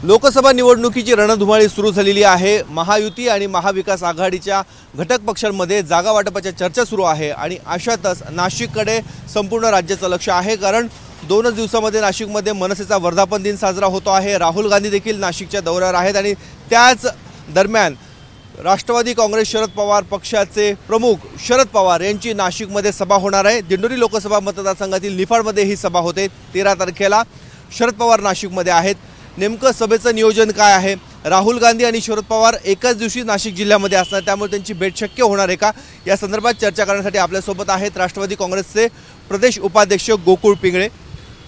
लोकसभा निवडणुकीची रणधुमाळी सुरू झालेली आहे। महायुती आणि महाविकास आघाडीच्या घटक पक्षांमध्ये जागा वाटपाच्या चर्चा सुरू आहे आणि अशातच नाशिककडे संपूर्ण राज्याचं लक्ष आहे, कारण 2 दिवसांमध्ये नाशिकमध्ये मनसेचा वर्धापन दिन साजरा होतो आहे। राहुल गांधी देखील नाशिकच्या दौऱ्यावर आहेत आणि त्याच दरम्यान राष्ट्रवादी काँग्रेस शरद पवार पक्षाचे प्रमुख शरद पवार यांची नाशिकमध्ये सभा होणार आहे। दिंडोरी लोकसभा मतदारसंघातील निफाडमध्ये ही सभा होते। 13 तारखेला शरद पवार नाशिकमध्ये आहेत। नेमकं सभेचं नियोजन काय आहे? राहुल गांधी आणि शरद पवार एकाच दिवशी नाशिक जिल्ह्यामध्ये असणार, त्यामुळे त्यांची भेट शक्य होणार आहे का, या संदर्भात चर्चा करण्यासाठी आपल्यासोबत आहेत राष्ट्रवादी काँग्रेसचे प्रदेश उपाध्यक्ष गोकुळ पिंगळे।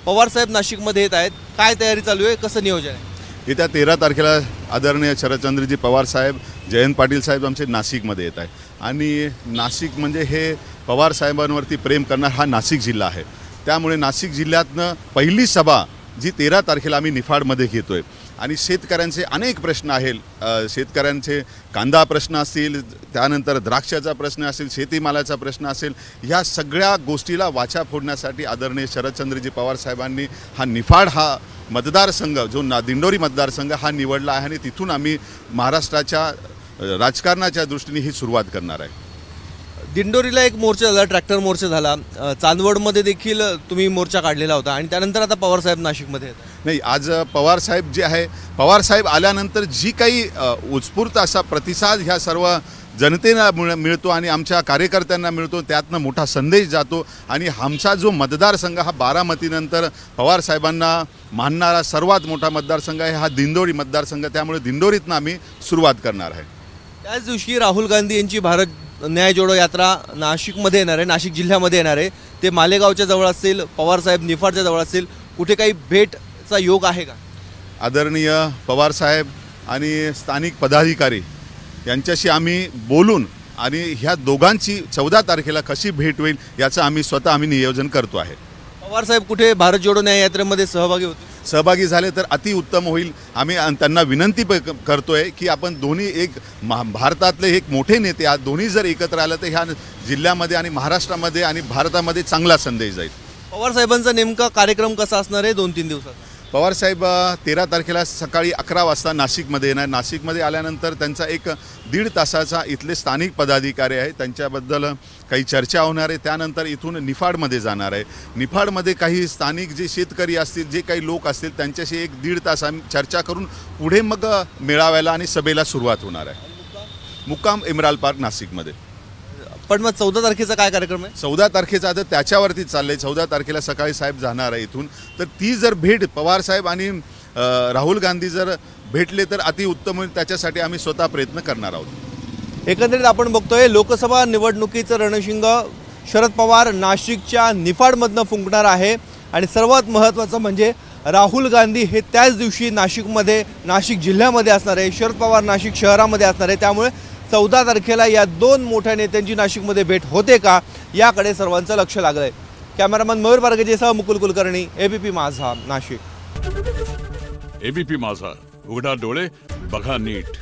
पवार साहेब नाशिकमध्ये येत आहेत, काय तयारी चालू आहे, कसं नियोजन आहे? येत्या 13 तारखेला आदरणीय शरदचंद्रजी पवार साहेब, जयंत पाटील साहेब आमचे नाशिकमध्ये येत आहे आणि नाशिक म्हणजे हे पवार साहेबांवरती प्रेम करणारा हा नाशिक जिल्हा आहे। त्यामुळे नाशिक जिल्ह्यातनं पहिली सभा जी 13 तारखेला आम्ही निफाडमध्ये घेतोय आणि शेतकऱ्यांचे अनेक प्रश्न आहेत। शेतकऱ्यांचे कांदा प्रश्न असतील, त्यानंतर द्राक्षाचा प्रश्न असेल, शेतीमालाचा प्रश्न असेल, ह्या सगळ्या गोष्टीला वाचा फोडण्यासाठी आदरणीय शरदचंद्रजी पवार साहेबांनी हा निफाड हा मतदारसंघ जो दिंडोरी मतदारसंघ हा निवडला आहे आणि तिथून आम्ही महाराष्ट्राच्या राजकारणाच्या दृष्टीने ही सुरुवात करणार आहे। दिंडोरीला एक मोर्चा झाला, ट्रॅक्टर मोर्चा झाला, चांदवडमध्ये देखील तुम्ही मोर्चा काढलेला होता आणि त्यानंतर आता पवार साहेब नाशिकमध्ये आहेत। नाही, आज पवार साहेब जे आहे, पवार साहेब आल्यानंतर जी काही उत्स्फूर्त असा प्रतिसाद ह्या सर्व जनतेला मिळतो आणि आमच्या कार्यकर्त्यांना मिळतो, त्यातनं मोठा संदेश जातो आणि आमचा जो मतदारसंघ हा बारामतीनंतर पवार साहेबांना मानणारा सर्वात मोठा मतदारसंघ आहे हा दिंडोरी मतदारसंघ। त्यामुळे दिंडोरीतनं आम्ही सुरुवात करणार आहे। त्याच दिवशी राहुल गांधी यांची भारत न्याय जोडो यात्रा नाशिकमध्ये येणार आहे, नाशिक जिल्ह्यामध्ये येणार आहे। ते मालेगावच्या जवळ असतील, पवार साहेब निफाडच्या जवळ असतील, कुठे काही भेटचा योग आहे का? आदरणीय पवार साहेब आणि स्थानिक पदाधिकारी यांच्याशी आम्ही बोलून आणि ह्या दोघांची 14 तारखेला कशी भेट होईल याचं आम्ही नियोजन करतो आहे। पवार साहेब कुठे भारत जोडो न्याय यात्रेमध्ये सहभागी झाले तर अति उत्तम होईल। आम्ही त्यांना विनंती करतोय की आपण दोन्ही एक भारतातले एक मोठे नेते आज दोन्ही जर एकत्र आले तर ह्या जिल्ह्यामध्ये आणि महाराष्ट्रामध्ये आणि भारतामध्ये चांगला संदेश जाईल। पवार साहेबांचा नेमका कार्यक्रम कसा असणार आहे 2-3 दिवसात? पवार साहेब 13 तारखेला सकाळी 11 वाजता नाशिकमध्ये येणार। नाशिकमध्ये आल्यानंतर त्यांचा एक 1.5 तासाचा इथले स्थानिक पदाधिकारी आहे त्यांच्याबद्दल काही चर्चा होणार आहे। त्यानंतर इथून निफाडमध्ये जाणार आहे। निफाडमध्ये काही स्थानिक जे शेतकरी असतील, जे काही लोक असतील, त्यांच्याशी 1-1.5 तास आम्ही चर्चा करून पुढे मग मेळाव्याला आणि सभेला सुरुवात होणार आहे। मुक्काम एमराल पार्क नाशिकमध्ये। पण मग 14 तारखेचा काय कार्यक्रम आहे? 14 तारखेचा आता त्याच्यावरतीच चाललंय। 14 तारखेला सकाळी साहेब जाणार आहे इथून, तर ती जर भेट पवार साहेब आणि राहुल गांधी जर भेटले तर अति उत्तम होईल। त्याच्यासाठी आम्ही स्वतः प्रयत्न करणार आहोत। एकंदरीत आपण बघतोय लोकसभा निवडणुकीचं रणशिंग शरद पवार नाशिकच्या निफाडमधनं फुंकणार आहे आणि सर्वात महत्त्वाचं म्हणजे राहुल गांधी हे त्याच दिवशी नाशिक जिल्ह्यामध्ये असणार आहे, शरद पवार नाशिक शहरामध्ये असणार आहे। त्यामुळे 14 तारखेला या 2 मोठ्या नेत्यांची नाशिकमध्ये भेट होते का, याकडे सर्वांचं लक्ष लागलंय। कॅमेरामन मयूर बारगेसह मुकुल कुलकर्णी, एबीपी माझा, नाशिक। एबीपी माझा, उघडा डोळे बघा नीट।